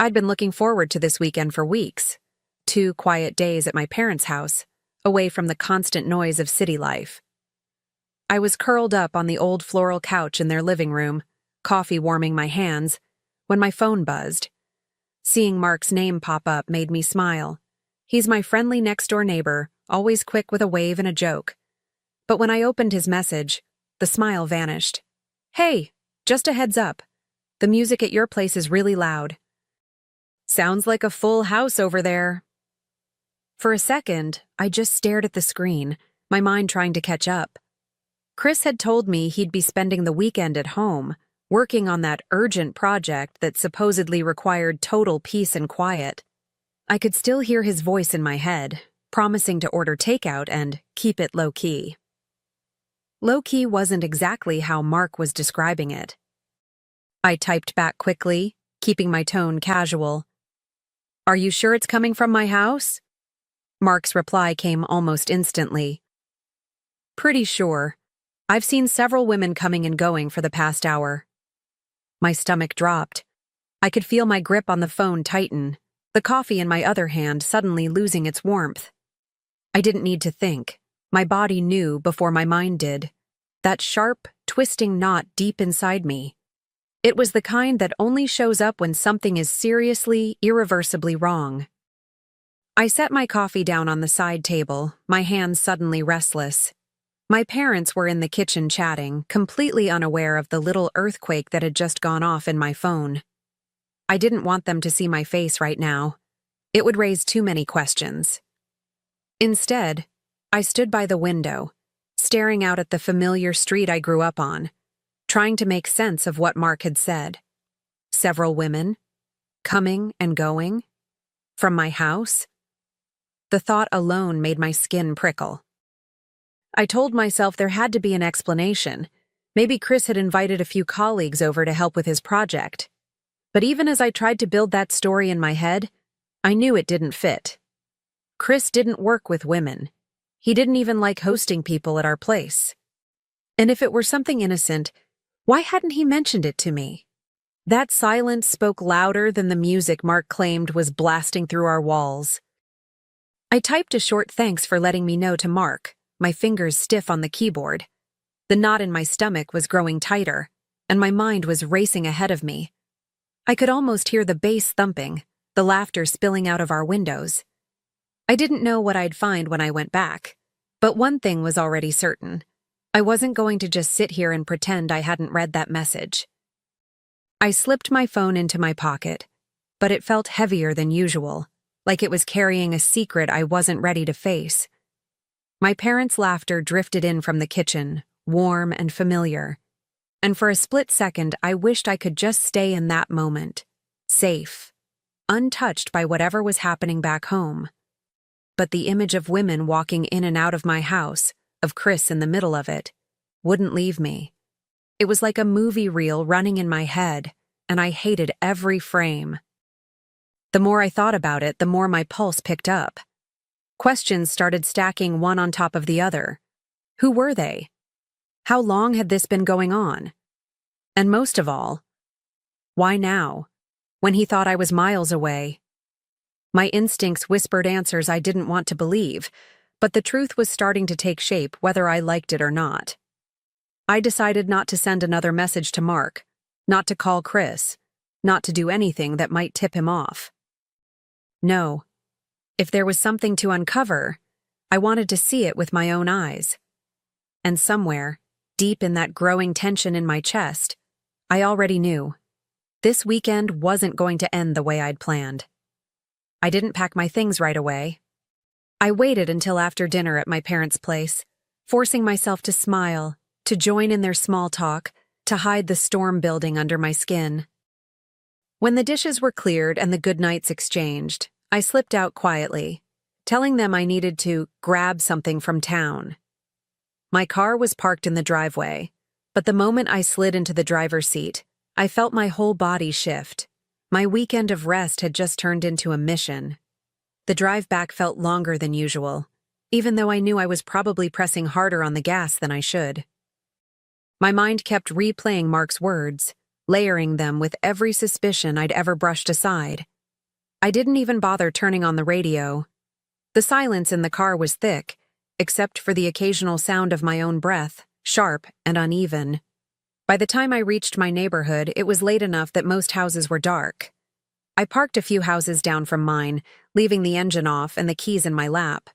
I'd been looking forward to this weekend for weeks. 2 quiet days at my parents' house, away from the constant noise of city life. I was curled up on the old floral couch in their living room, coffee warming my hands, when my phone buzzed. Seeing Mark's name pop up made me smile. He's my friendly next-door neighbor, always quick with a wave and a joke. But when I opened his message, the smile vanished. "Hey, just a heads up. The music at your place is really loud. Sounds like a full house over there." For a second, I just stared at the screen, my mind trying to catch up. Chris had told me he'd be spending the weekend at home, working on that urgent project that supposedly required total peace and quiet. I could still hear his voice in my head, promising to order takeout and keep it low-key. Low-key wasn't exactly how Mark was describing it. I typed back quickly, keeping my tone casual. "Are you sure it's coming from my house?" Mark's reply came almost instantly. "Pretty sure. I've seen several women coming and going for the past hour." My stomach dropped. I could feel my grip on the phone tighten, the coffee in my other hand suddenly losing its warmth. I didn't need to think. My body knew before my mind did. That sharp, twisting knot deep inside me. It was the kind that only shows up when something is seriously, irreversibly wrong. I set my coffee down on the side table, my hands suddenly restless. My parents were in the kitchen chatting, completely unaware of the little earthquake that had just gone off in my phone. I didn't want them to see my face right now. It would raise too many questions. Instead, I stood by the window, staring out at the familiar street I grew up on, trying to make sense of what Mark had said. Several women, coming and going, from my house. The thought alone made my skin prickle. I told myself there had to be an explanation. Maybe Chris had invited a few colleagues over to help with his project. But even as I tried to build that story in my head, I knew it didn't fit. Chris didn't work with women. He didn't even like hosting people at our place. And if it were something innocent, why hadn't he mentioned it to me? That silence spoke louder than the music Mark claimed was blasting through our walls. I typed a short thanks for letting me know to Mark, my fingers stiff on the keyboard. The knot in my stomach was growing tighter, and my mind was racing ahead of me. I could almost hear the bass thumping, the laughter spilling out of our windows. I didn't know what I'd find when I went back, but one thing was already certain. I wasn't going to just sit here and pretend I hadn't read that message. I slipped my phone into my pocket, but it felt heavier than usual, like it was carrying a secret I wasn't ready to face. My parents' laughter drifted in from the kitchen, warm and familiar. And for a split second, I wished I could just stay in that moment, safe, untouched by whatever was happening back home. But the image of women walking in and out of my house, of Chris in the middle of it, wouldn't leave me. It was like a movie reel running in my head, and I hated every frame. The more I thought about it, the more my pulse picked up. Questions started stacking one on top of the other. Who were they? How long had this been going on? And most of all, why now, when he thought I was miles away? My instincts whispered answers I didn't want to believe, but the truth was starting to take shape whether I liked it or not. I decided not to send another message to Mark, not to call Chris, not to do anything that might tip him off. No, if there was something to uncover, I wanted to see it with my own eyes. And somewhere, deep in that growing tension in my chest, I already knew. This weekend wasn't going to end the way I'd planned. I didn't pack my things right away. I waited until after dinner at my parents' place, forcing myself to smile, to join in their small talk, to hide the storm building under my skin. When the dishes were cleared and the goodnights exchanged, I slipped out quietly, telling them I needed to grab something from town. My car was parked in the driveway, but the moment I slid into the driver's seat, I felt my whole body shift. My weekend of rest had just turned into a mission. The drive back felt longer than usual, even though I knew I was probably pressing harder on the gas than I should. My mind kept replaying Mark's words, layering them with every suspicion I'd ever brushed aside. I didn't even bother turning on the radio. The silence in the car was thick, except for the occasional sound of my own breath, sharp and uneven. By the time I reached my neighborhood, it was late enough that most houses were dark. I parked a few houses down from mine, leaving the engine off and the keys in my lap.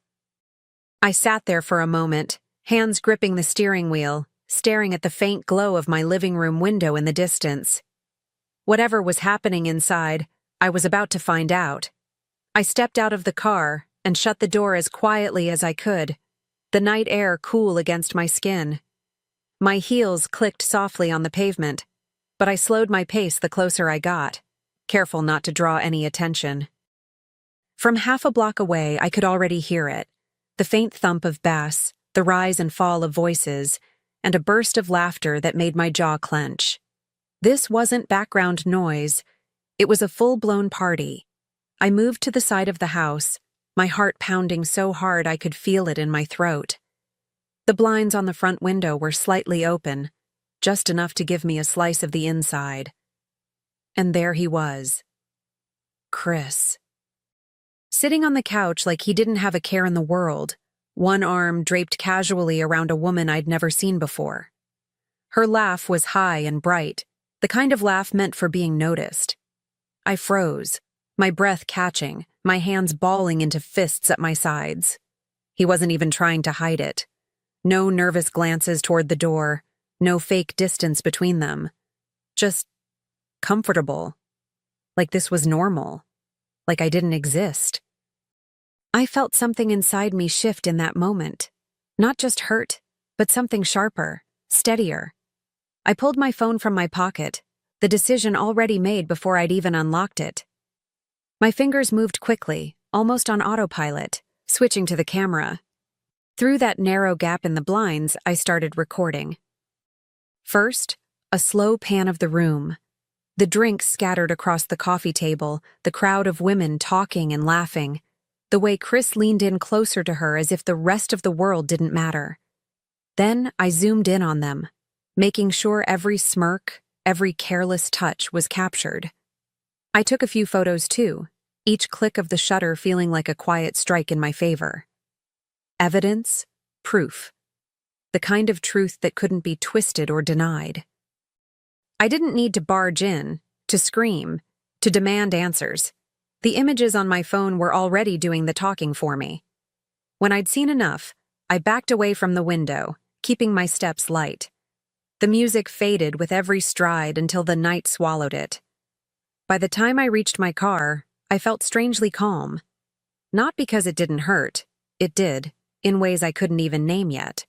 I sat there for a moment, hands gripping the steering wheel, staring at the faint glow of my living room window in the distance. Whatever was happening inside, I was about to find out. I stepped out of the car and shut the door as quietly as I could, the night air cool against my skin. My heels clicked softly on the pavement, but I slowed my pace the closer I got, careful not to draw any attention. From half a block away, I could already hear it, the faint thump of bass, the rise and fall of voices, and a burst of laughter that made my jaw clench. This wasn't background noise. It was a full-blown party. I moved to the side of the house, my heart pounding so hard I could feel it in my throat. The blinds on the front window were slightly open, just enough to give me a slice of the inside. And there he was. Chris. Sitting on the couch like he didn't have a care in the world, one arm draped casually around a woman I'd never seen before. Her laugh was high and bright, the kind of laugh meant for being noticed. I froze, my breath catching, my hands balling into fists at my sides. He wasn't even trying to hide it. No nervous glances toward the door, no fake distance between them. Just comfortable. Like this was normal. Like I didn't exist. I felt something inside me shift in that moment. Not just hurt, but something sharper, steadier. I pulled my phone from my pocket, the decision already made before I'd even unlocked it. My fingers moved quickly, almost on autopilot, switching to the camera. Through that narrow gap in the blinds, I started recording. First, a slow pan of the room. The drinks scattered across the coffee table, the crowd of women talking and laughing, the way Chris leaned in closer to her as if the rest of the world didn't matter. Then I zoomed in on them, making sure every smirk, every careless touch was captured. I took a few photos too, each click of the shutter feeling like a quiet strike in my favor. Evidence, proof. The kind of truth that couldn't be twisted or denied. I didn't need to barge in, to scream, to demand answers. The images on my phone were already doing the talking for me. When I'd seen enough, I backed away from the window, keeping my steps light. The music faded with every stride until the night swallowed it. By the time I reached my car, I felt strangely calm. Not because it didn't hurt, it did, in ways I couldn't even name yet,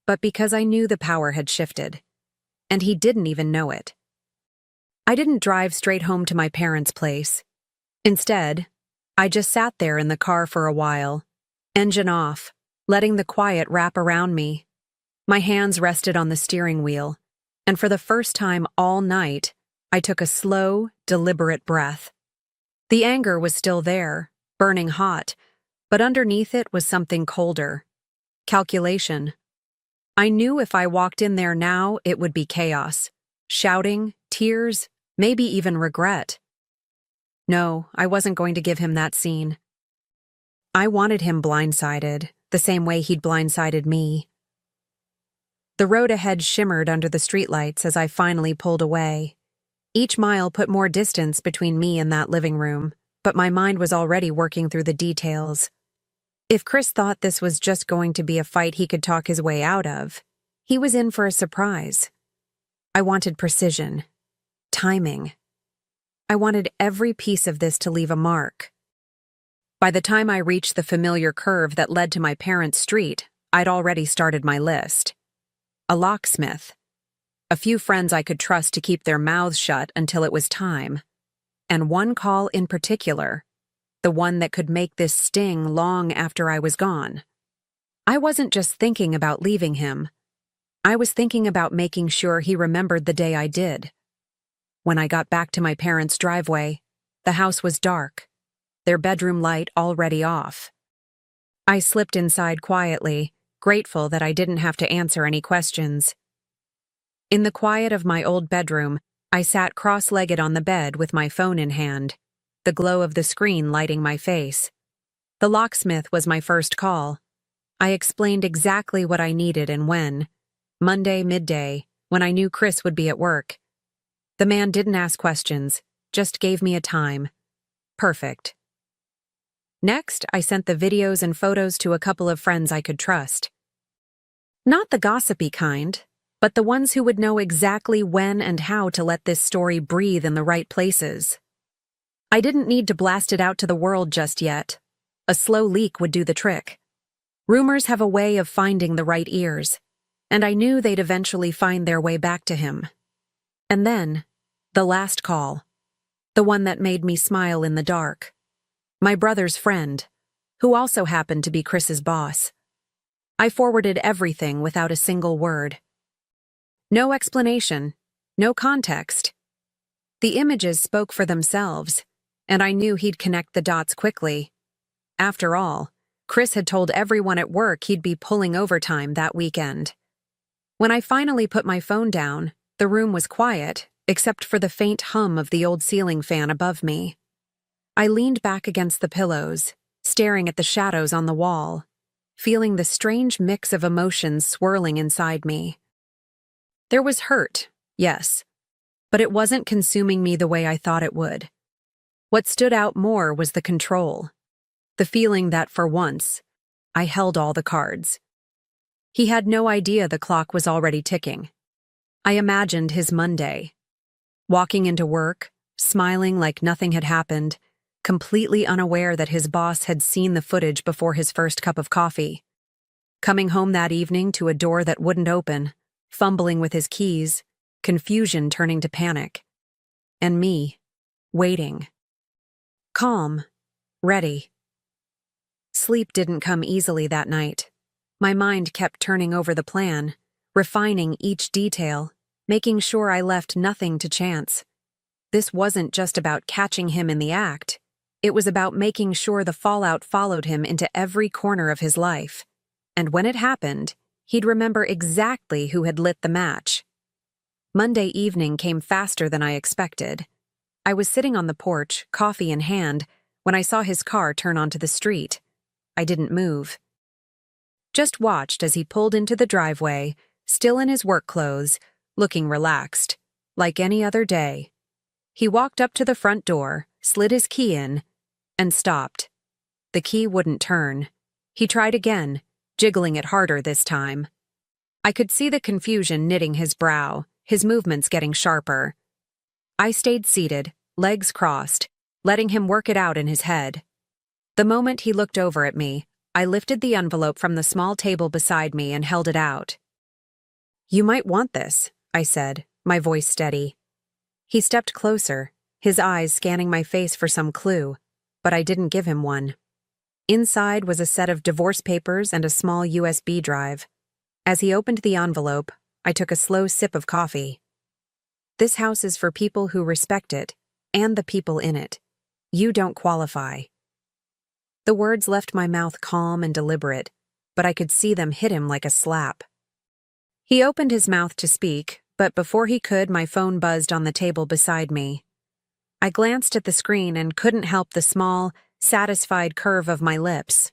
but because I knew the power had shifted. And he didn't even know it. I didn't drive straight home to my parents' place. Instead, I just sat there in the car for a while, engine off, letting the quiet wrap around me. My hands rested on the steering wheel, and for the first time all night, I took a slow, deliberate breath. The anger was still there, burning hot, but underneath it was something colder. Calculation. I knew if I walked in there now, it would be chaos. Shouting, tears, maybe even regret. No, I wasn't going to give him that scene. I wanted him blindsided, the same way he'd blindsided me. The road ahead shimmered under the streetlights as I finally pulled away. Each mile put more distance between me and that living room, but my mind was already working through the details. If Chris thought this was just going to be a fight he could talk his way out of, he was in for a surprise. I wanted precision, timing. I wanted every piece of this to leave a mark. By the time I reached the familiar curve that led to my parents' street, I'd already started my list. A locksmith. A few friends I could trust to keep their mouths shut until it was time. And one call in particular, the one that could make this sting long after I was gone. I wasn't just thinking about leaving him. I was thinking about making sure he remembered the day I did. When I got back to my parents' driveway, the house was dark, their bedroom light already off. I slipped inside quietly, grateful that I didn't have to answer any questions. In the quiet of my old bedroom, I sat cross-legged on the bed with my phone in hand. the glow of the screen lighting my face. The locksmith was my first call. I explained exactly what I needed and when. Monday, midday, when I knew Chris would be at work. The man didn't ask questions, just gave me a time. Perfect. Next, I sent the videos and photos to a couple of friends I could trust. Not the gossipy kind, but the ones who would know exactly when and how to let this story breathe in the right places. I didn't need to blast it out to the world just yet. A slow leak would do the trick. Rumors have a way of finding the right ears, and I knew they'd eventually find their way back to him. And then, the last call. The one that made me smile in the dark. My brother's friend, who also happened to be Chris's boss. I forwarded everything without a single word. No explanation, no context. The images spoke for themselves, and I knew he'd connect the dots quickly. After all, Chris had told everyone at work he'd be pulling overtime that weekend. When I finally put my phone down, the room was quiet, except for the faint hum of the old ceiling fan above me. I leaned back against the pillows, staring at the shadows on the wall, feeling the strange mix of emotions swirling inside me. There was hurt, yes, but it wasn't consuming me the way I thought it would. What stood out more was the control, the feeling that for once, I held all the cards. He had no idea the clock was already ticking. I imagined his Monday, walking into work, smiling like nothing had happened, completely unaware that his boss had seen the footage before his first cup of coffee. Coming home that evening to a door that wouldn't open, fumbling with his keys, confusion turning to panic. And me, waiting. Calm, ready. Sleep didn't come easily that night. My mind kept turning over the plan, refining each detail, making sure I left nothing to chance. This wasn't just about catching him in the act. It was about making sure the fallout followed him into every corner of his life. And when it happened, he'd remember exactly who had lit the match. Monday evening came faster than I expected. I was sitting on the porch, coffee in hand, when I saw his car turn onto the street. I didn't move. Just watched as he pulled into the driveway, still in his work clothes, looking relaxed, like any other day. He walked up to the front door, slid his key in, and stopped. The key wouldn't turn. He tried again, jiggling it harder this time. I could see the confusion knitting his brow, his movements getting sharper. I stayed seated, legs crossed, letting him work it out in his head. The moment he looked over at me, I lifted the envelope from the small table beside me and held it out. "You might want this," I said, my voice steady. He stepped closer, his eyes scanning my face for some clue, but I didn't give him one. Inside was a set of divorce papers and a small USB drive. As he opened the envelope, I took a slow sip of coffee. "This house is for people who respect it, and the people in it. You don't qualify." The words left my mouth calm and deliberate, but I could see them hit him like a slap. He opened his mouth to speak, but before he could, my phone buzzed on the table beside me. I glanced at the screen and couldn't help the small, satisfied curve of my lips.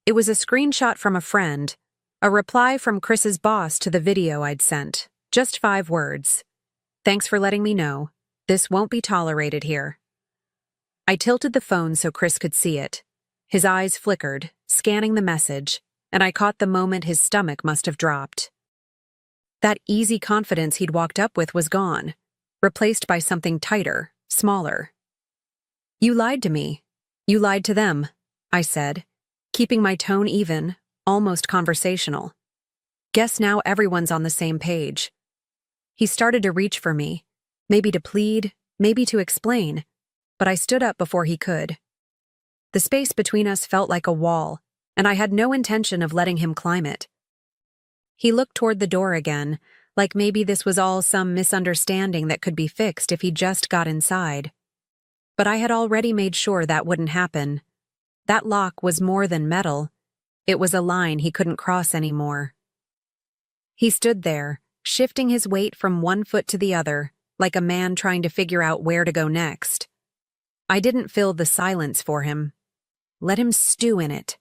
It was a screenshot from a friend, a reply from Chris's boss to the video I'd sent. Just 5 words. "Thanks for letting me know. This won't be tolerated here." I tilted the phone so Chris could see it. His eyes flickered, scanning the message, and I caught the moment his stomach must have dropped. That easy confidence he'd walked up with was gone, replaced by something tighter, smaller. "You lied to me. You lied to them," I said, keeping my tone even, almost conversational. "Guess now everyone's on the same page." He started to reach for me, maybe to plead, maybe to explain, but I stood up before he could. The space between us felt like a wall, and I had no intention of letting him climb it. He looked toward the door again, like maybe this was all some misunderstanding that could be fixed if he just got inside. But I had already made sure that wouldn't happen. That lock was more than metal. It was a line he couldn't cross anymore. He stood there, shifting his weight from one foot to the other, like a man trying to figure out where to go next. I didn't fill the silence for him. Let him stew in it.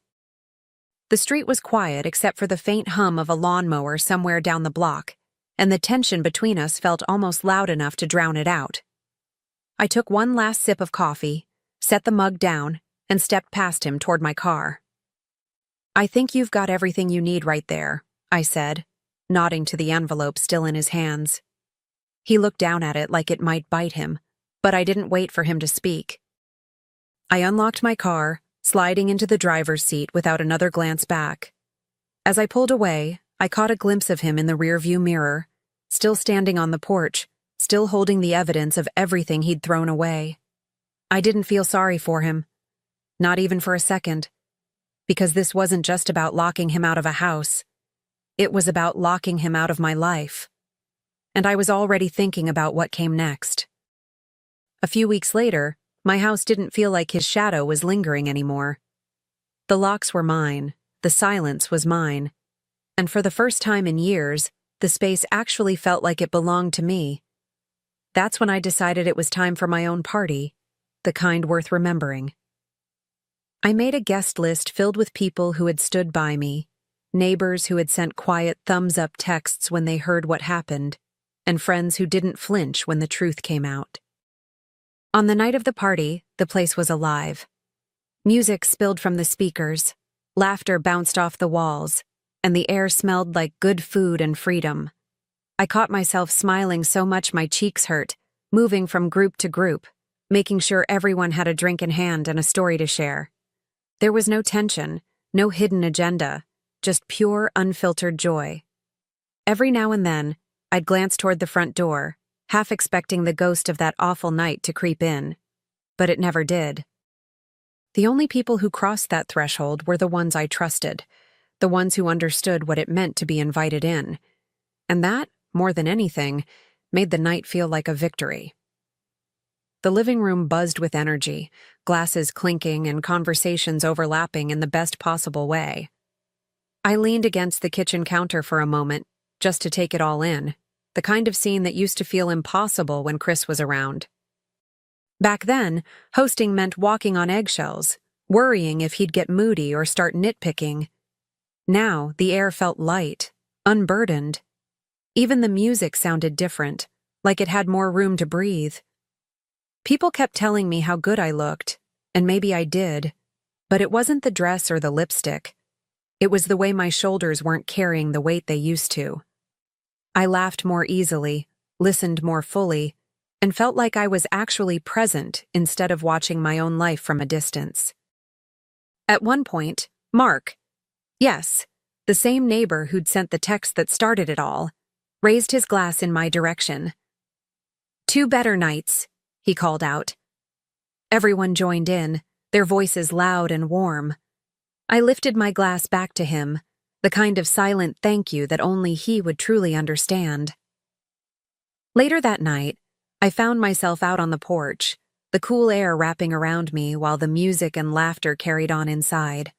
The street was quiet except for the faint hum of a lawnmower somewhere down the block, and the tension between us felt almost loud enough to drown it out. I took one last sip of coffee, set the mug down, and stepped past him toward my car. "I think you've got everything you need right there," I said, nodding to the envelope still in his hands. He looked down at it like it might bite him, but I didn't wait for him to speak. I unlocked my car, sliding into the driver's seat without another glance back. As I pulled away, I caught a glimpse of him in the rearview mirror, still standing on the porch, still holding the evidence of everything he'd thrown away. I didn't feel sorry for him, not even for a second, because this wasn't just about locking him out of a house. It was about locking him out of my life. And I was already thinking about what came next. A few weeks later, my house didn't feel like his shadow was lingering anymore. The locks were mine, the silence was mine, and for the first time in years, the space actually felt like it belonged to me. That's when I decided it was time for my own party, the kind worth remembering. I made a guest list filled with people who had stood by me, neighbors who had sent quiet thumbs-up texts when they heard what happened, and friends who didn't flinch when the truth came out. On the night of the party, the place was alive. Music spilled from the speakers, laughter bounced off the walls, and the air smelled like good food and freedom. I caught myself smiling so much my cheeks hurt, moving from group to group, making sure everyone had a drink in hand and a story to share. There was no tension, no hidden agenda, just pure, unfiltered joy. Every now and then, I'd glance toward the front door, half expecting the ghost of that awful night to creep in, but it never did. The only people who crossed that threshold were the ones I trusted, the ones who understood what it meant to be invited in, and that, more than anything, made the night feel like a victory. The living room buzzed with energy, glasses clinking and conversations overlapping in the best possible way. I leaned against the kitchen counter for a moment, just to take it all in, the kind of scene that used to feel impossible when Chris was around. Back then, hosting meant walking on eggshells, worrying if he'd get moody or start nitpicking. Now, the air felt light, unburdened. Even the music sounded different, like it had more room to breathe. People kept telling me how good I looked, and maybe I did, but it wasn't the dress or the lipstick. It was the way my shoulders weren't carrying the weight they used to. I laughed more easily, listened more fully, and felt like I was actually present instead of watching my own life from a distance. At one point, Mark, yes, the same neighbor who'd sent the text that started it all, raised his glass in my direction. "Two better nights," he called out. Everyone joined in, their voices loud and warm. I lifted my glass back to him, the kind of silent thank you that only he would truly understand. Later that night, I found myself out on the porch, the cool air wrapping around me while the music and laughter carried on inside.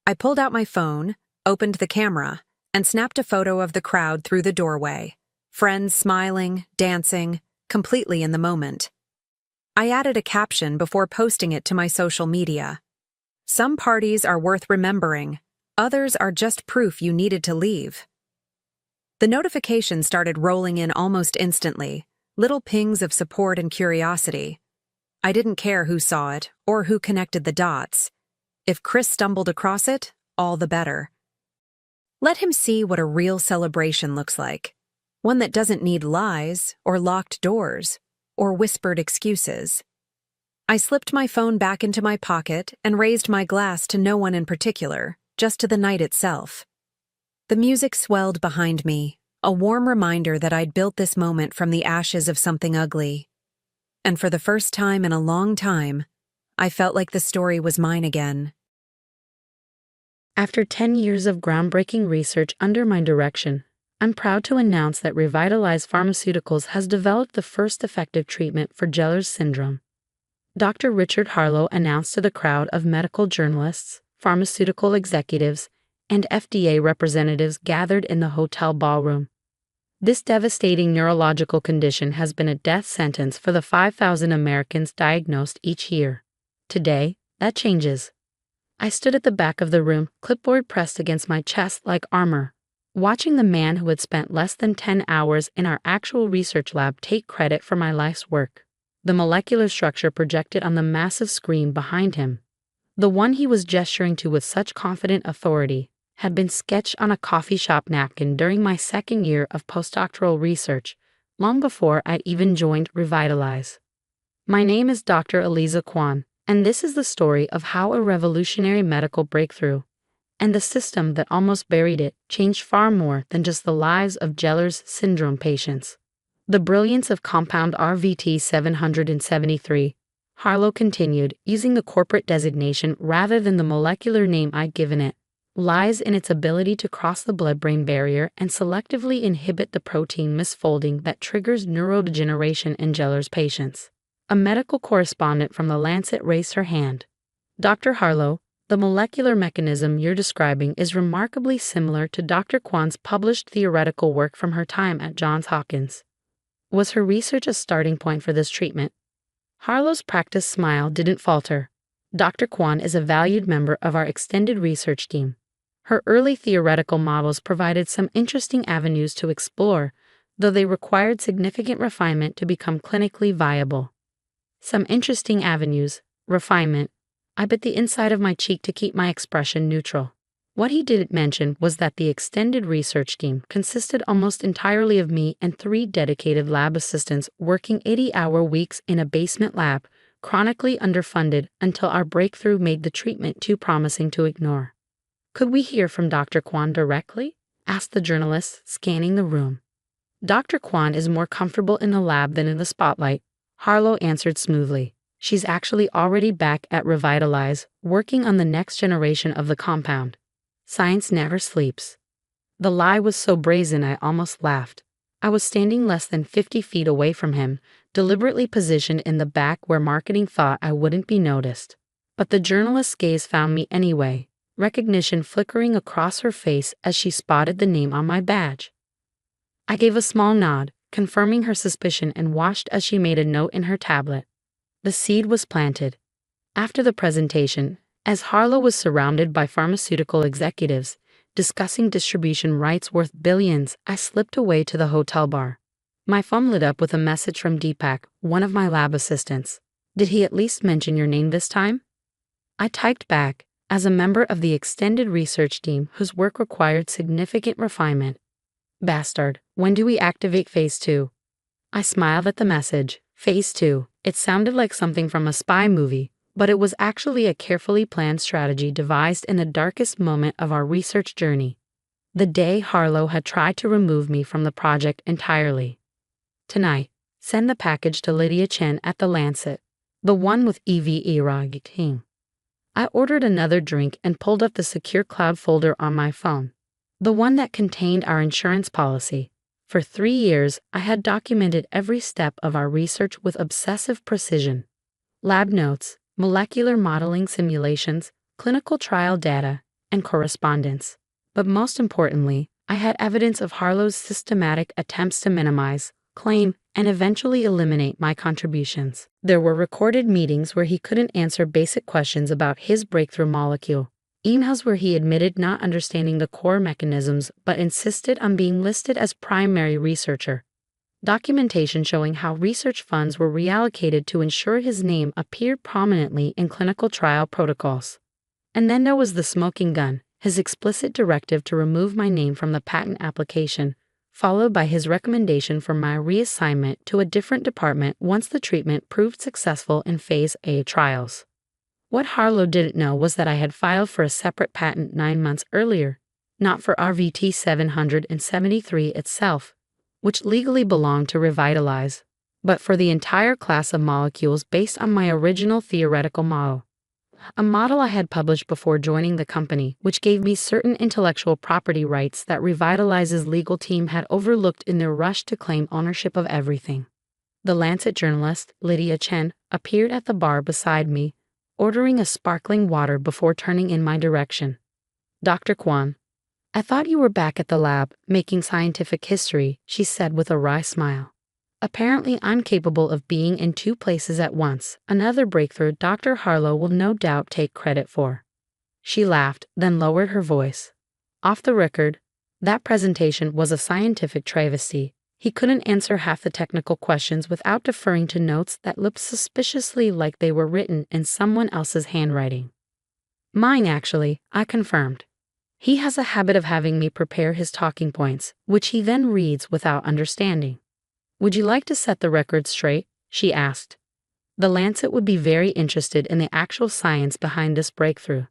I pulled out my phone, opened the camera, and snapped a photo of the crowd through the doorway, friends smiling, dancing, completely in the moment. I added a caption before posting it to my social media. "Some parties are worth remembering. Others are just proof you needed to leave." The notifications started rolling in almost instantly, little pings of support and curiosity. I didn't care who saw it or who connected the dots. If Chris stumbled across it, all the better. Let him see what a real celebration looks like. One that doesn't need lies or locked doors or whispered excuses. I slipped my phone back into my pocket and raised my glass to no one in particular, just to the night itself. The music swelled behind me, a warm reminder that I'd built this moment from the ashes of something ugly. And for the first time in a long time, I felt like the story was mine again. After 10 years of groundbreaking research under my direction, I'm proud to announce that Revitalize Pharmaceuticals has developed the first effective treatment for Geller's syndrome. Dr. Richard Harlow announced to the crowd of medical journalists, pharmaceutical executives, and FDA representatives gathered in the hotel ballroom. This devastating neurological condition has been a death sentence for the 5,000 Americans diagnosed each year. Today, that changes. I stood at the back of the room, clipboard pressed against my chest like armor, watching the man who had spent less than 10 hours in our actual research lab take credit for my life's work. The molecular structure projected on the massive screen behind him, the one he was gesturing to with such confident authority, had been sketched on a coffee shop napkin during my second year of postdoctoral research, long before I'd even joined Revitalize. My name is Dr. Eliza Kwan, and this is the story of how a revolutionary medical breakthrough, and the system that almost buried it, changed far more than just the lives of Geller's syndrome patients. The brilliance of compound RVT 773, Harlow continued, using the corporate designation rather than the molecular name I'd given it, lies in its ability to cross the blood-brain barrier and selectively inhibit the protein misfolding that triggers neurodegeneration in Geller's patients. A medical correspondent from The Lancet raised her hand. Dr. Harlow, the molecular mechanism you're describing is remarkably similar to Dr. Kwan's published theoretical work from her time at Johns Hopkins. Was her research a starting point for this treatment? Harlow's practiced smile didn't falter. Dr. Kwan is a valued member of our extended research team. Her early theoretical models provided some interesting avenues to explore, though they required significant refinement to become clinically viable. Some interesting avenues, refinement. I bit the inside of my cheek to keep my expression neutral. What he didn't mention was that the extended research team consisted almost entirely of me and 3 dedicated lab assistants working 80-hour weeks in a basement lab, chronically underfunded until our breakthrough made the treatment too promising to ignore. Could we hear from Dr. Kwan directly? Asked the journalist, scanning the room. Dr. Kwan is more comfortable in the lab than in the spotlight, Harlow answered smoothly. She's actually already back at Revitalize, working on the next generation of the compound. Science never sleeps. The lie was so brazen I almost laughed. I was standing less than 50 feet away from him, deliberately positioned in the back where marketing thought I wouldn't be noticed. But the journalist's gaze found me anyway, recognition flickering across her face as she spotted the name on my badge. I gave a small nod, confirming her suspicion, and watched as she made a note in her tablet. The seed was planted. After the presentation, as Harlow was surrounded by pharmaceutical executives discussing distribution rights worth billions, I slipped away to the hotel bar. My phone lit up with a message from Deepak, one of my lab assistants. Did he at least mention your name this time? I typed back, as a member of the extended research team whose work required significant refinement. Bastard, when do we activate Phase 2? I smiled at the message. Phase 2. It sounded like something from a spy movie, but it was actually a carefully planned strategy devised in the darkest moment of our research journey. The day Harlow had tried to remove me from the project entirely. Tonight, send the package to Lydia Chen at The Lancet, the one with EVE Ragiting. I ordered another drink and pulled up the secure cloud folder on my phone, the one that contained our insurance policy. For 3 years, I had documented every step of our research with obsessive precision. Lab notes, molecular modeling simulations, clinical trial data, and correspondence. But most importantly, I had evidence of Harlow's systematic attempts to minimize, claim, and eventually eliminate my contributions. There were recorded meetings where he couldn't answer basic questions about his breakthrough molecule. Emails where he admitted not understanding the core mechanisms but insisted on being listed as primary researcher. Documentation showing how research funds were reallocated to ensure his name appeared prominently in clinical trial protocols. And then there was the smoking gun, his explicit directive to remove my name from the patent application, followed by his recommendation for my reassignment to a different department once the treatment proved successful in Phase A trials. What Harlow didn't know was that I had filed for a separate patent 9 months earlier, not for RVT 773 itself, which legally belonged to Revitalize, but for the entire class of molecules based on my original theoretical model. A model I had published before joining the company, which gave me certain intellectual property rights that Revitalize's legal team had overlooked in their rush to claim ownership of everything. The Lancet journalist, Lydia Chen, appeared at the bar beside me, ordering a sparkling water before turning in my direction. Dr. Kwan, I thought you were back at the lab, making scientific history, she said with a wry smile. Apparently, I'm capable of being in two places at once, another breakthrough Dr. Harlow will no doubt take credit for. She laughed, then lowered her voice. Off the record, that presentation was a scientific travesty. He couldn't answer half the technical questions without deferring to notes that looked suspiciously like they were written in someone else's handwriting. Mine, actually, I confirmed. He has a habit of having me prepare his talking points, which he then reads without understanding. Would you like to set the record straight? She asked. The Lancet would be very interested in the actual science behind this breakthrough.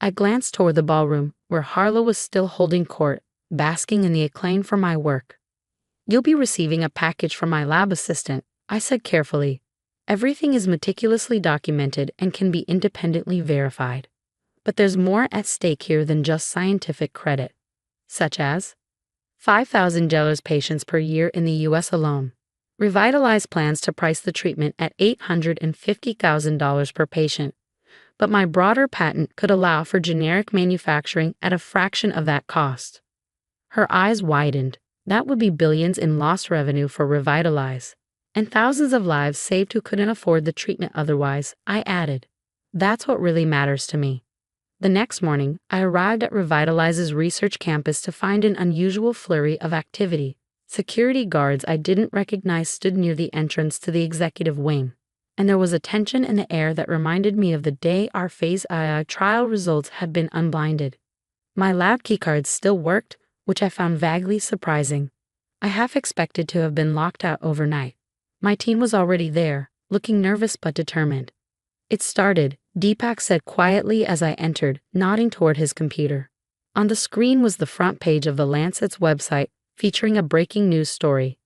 I glanced toward the ballroom, where Harlow was still holding court, basking in the acclaim for my work. You'll be receiving a package from my lab assistant, I said carefully. Everything is meticulously documented and can be independently verified. But there's more at stake here than just scientific credit. Such as 5,000 Jeller's patients per year in the U.S. alone. Revitalize plans to price the treatment at $850,000 per patient. But my broader patent could allow for generic manufacturing at a fraction of that cost. Her eyes widened. That would be billions in lost revenue for Revitalize. And thousands of lives saved who couldn't afford the treatment otherwise, I added. That's what really matters to me. The next morning, I arrived at Revitalize's research campus to find an unusual flurry of activity. Security guards I didn't recognize stood near the entrance to the executive wing, and there was a tension in the air that reminded me of the day our Phase II trial results had been unblinded. My lab keycards still worked, which I found vaguely surprising. I half expected to have been locked out overnight. My team was already there, looking nervous but determined. It started, Deepak said quietly as I entered, nodding toward his computer. On the screen was the front page of the Lancet's website, featuring a breaking news story.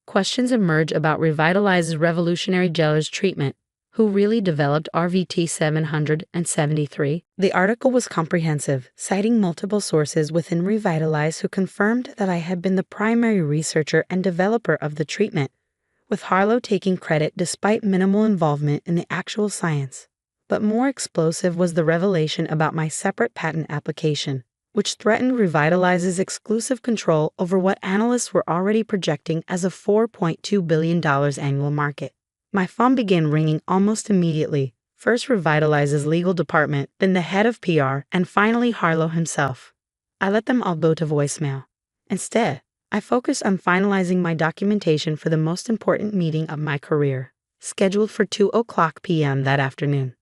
Questions emerge about Revitalize's revolutionary Jeller's treatment. Who really developed RVT 773? The article was comprehensive, citing multiple sources within Revitalize who confirmed that I had been the primary researcher and developer of the treatment, with Harlow taking credit despite minimal involvement in the actual science. But more explosive was the revelation about my separate patent application, which threatened Revitalize's exclusive control over what analysts were already projecting as a $4.2 billion annual market. My phone began ringing almost immediately, first Revitalize's legal department, then the head of PR, and finally Harlow himself. I let them all go to voicemail. Instead, I focused on finalizing my documentation for the most important meeting of my career, scheduled for 2:00 p.m. that afternoon.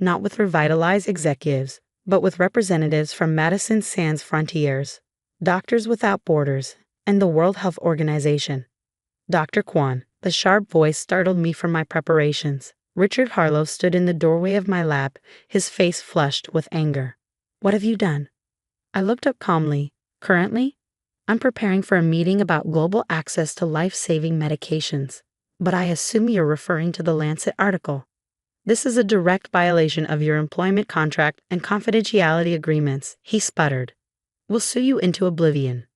Not with Revitalize executives, but with representatives from Medicine Sans Frontières, Doctors Without Borders, and the World Health Organization. Dr. Kwan, the sharp voice startled me from my preparations. Richard Harlow stood in the doorway of my lab, his face flushed with anger. What have you done? I looked up calmly. Currently, I'm preparing for a meeting about global access to life-saving medications. But I assume you're referring to the Lancet article. This is a direct violation of your employment contract and confidentiality agreements, he sputtered. We'll sue you into oblivion.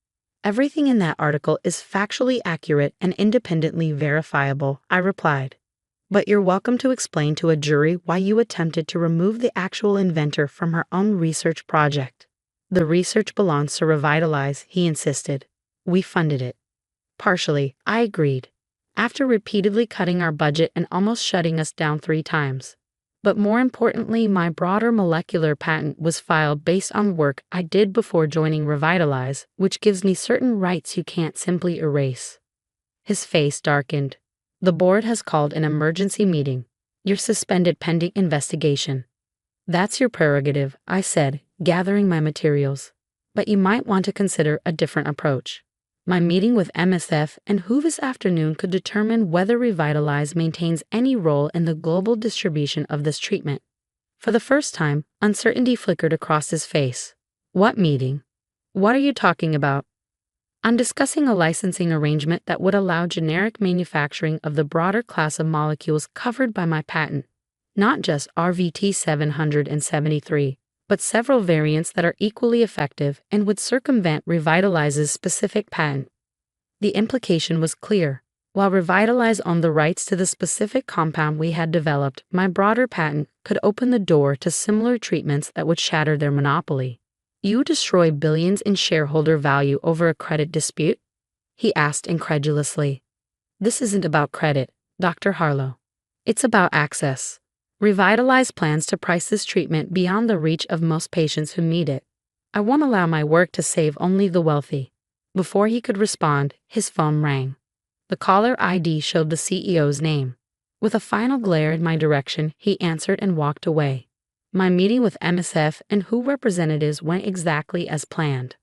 Everything in that article is factually accurate and independently verifiable, I replied. But you're welcome to explain to a jury why you attempted to remove the actual inventor from her own research project. The research belongs to Revitalize, he insisted. We funded it. Partially, I agreed, after repeatedly cutting our budget and almost shutting us down 3 times. But more importantly, my broader molecular patent was filed based on work I did before joining Revitalize, which gives me certain rights you can't simply erase. His face darkened. The board has called an emergency meeting. You're suspended pending investigation. That's your prerogative, I said, gathering my materials. But you might want to consider a different approach. My meeting with MSF and WHO this afternoon could determine whether Revitalize maintains any role in the global distribution of this treatment. For the first time, uncertainty flickered across his face. What meeting? What are you talking about? I'm discussing a licensing arrangement that would allow generic manufacturing of the broader class of molecules covered by my patent, not just RVT 773. But several variants that are equally effective and would circumvent Revitalize's specific patent. The implication was clear. While Revitalize owned the rights to the specific compound we had developed, my broader patent could open the door to similar treatments that would shatter their monopoly. You destroy billions in shareholder value over a credit dispute? He asked incredulously. This isn't about credit, Dr. Harlow. It's about access. Revitalize plans to price this treatment beyond the reach of most patients who need it. I won't allow my work to save only the wealthy. Before he could respond, his phone rang. The caller ID showed the CEO's name. With a final glare in my direction, he answered and walked away. My meeting with MSF and WHO representatives went exactly as planned.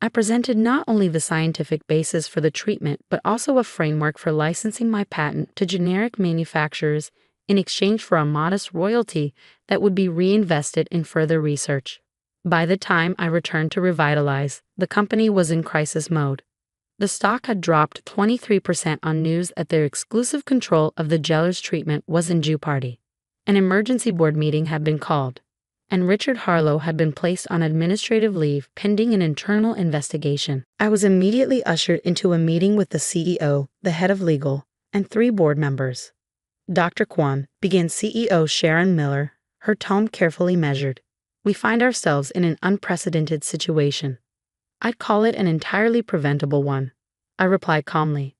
I presented not only the scientific basis for the treatment but also a framework for licensing my patent to generic manufacturers in exchange for a modest royalty that would be reinvested in further research. By the time I returned to Revitalize, the company was in crisis mode. The stock had dropped 23% on news that their exclusive control of the Geller's treatment was in jeopardy. An emergency board meeting had been called, and Richard Harlow had been placed on administrative leave pending an internal investigation. I was immediately ushered into a meeting with the CEO, the head of legal, and 3 board members. Dr. Kwan, began CEO Sharon Miller, her tone carefully measured. We find ourselves in an unprecedented situation. I'd call it an entirely preventable one, I replied calmly.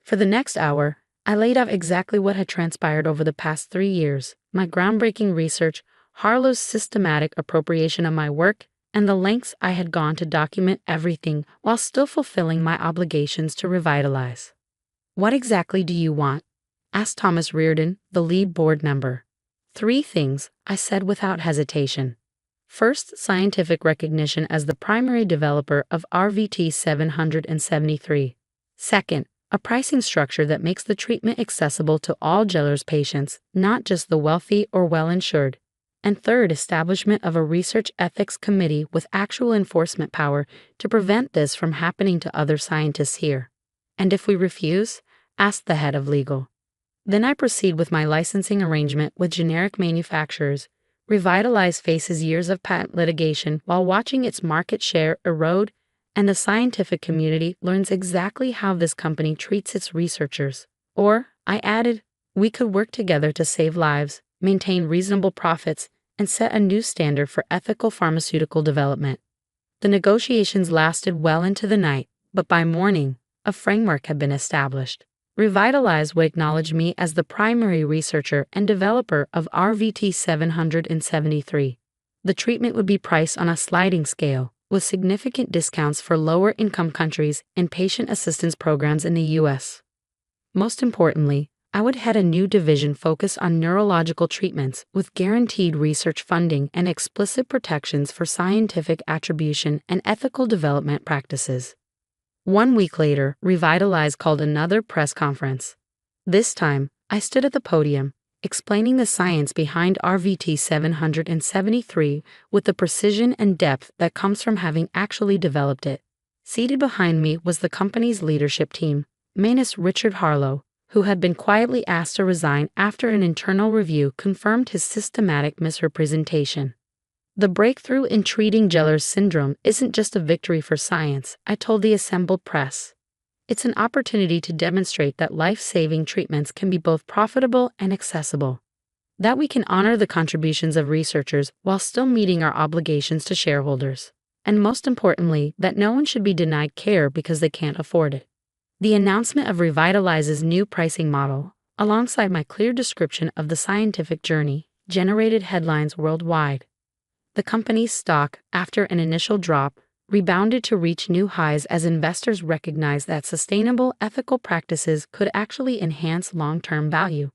For the next hour, I laid out exactly what had transpired over the past 3 years, my groundbreaking research, Harlow's systematic appropriation of my work, and the lengths I had gone to document everything while still fulfilling my obligations to Revitalize. What exactly do you want? Asked Thomas Reardon, the lead board member. 3 things, I said without hesitation. First, scientific recognition as the primary developer of RVT 773. Second, a pricing structure that makes the treatment accessible to all Geller's patients, not just the wealthy or well-insured. And third, establishment of a research ethics committee with actual enforcement power to prevent this from happening to other scientists here. And if we refuse? Asked the head of legal. Then I proceed with my licensing arrangement with generic manufacturers. Revitalize faces years of patent litigation while watching its market share erode, and the scientific community learns exactly how this company treats its researchers. Or, I added, we could work together to save lives, maintain reasonable profits, and set a new standard for ethical pharmaceutical development. The negotiations lasted well into the night, but by morning, a framework had been established. Revitalize would acknowledge me as the primary researcher and developer of RVT 773. The treatment would be priced on a sliding scale, with significant discounts for lower-income countries and patient assistance programs in the U.S. Most importantly, I would head a new division focused on neurological treatments with guaranteed research funding and explicit protections for scientific attribution and ethical development practices. 1 week later, Revitalize called another press conference. This time, I stood at the podium, explaining the science behind RVT 773 with the precision and depth that comes from having actually developed it. Seated behind me was the company's leadership team, minus Richard Harlow, who had been quietly asked to resign after an internal review confirmed his systematic misrepresentation. The breakthrough in treating Geller's syndrome isn't just a victory for science, I told the assembled press. It's an opportunity to demonstrate that life-saving treatments can be both profitable and accessible. That we can honor the contributions of researchers while still meeting our obligations to shareholders. And most importantly, that no one should be denied care because they can't afford it. The announcement of Revitalize's new pricing model, alongside my clear description of the scientific journey, generated headlines worldwide. The company's stock, after an initial drop, rebounded to reach new highs as investors recognized that sustainable ethical practices could actually enhance long-term value.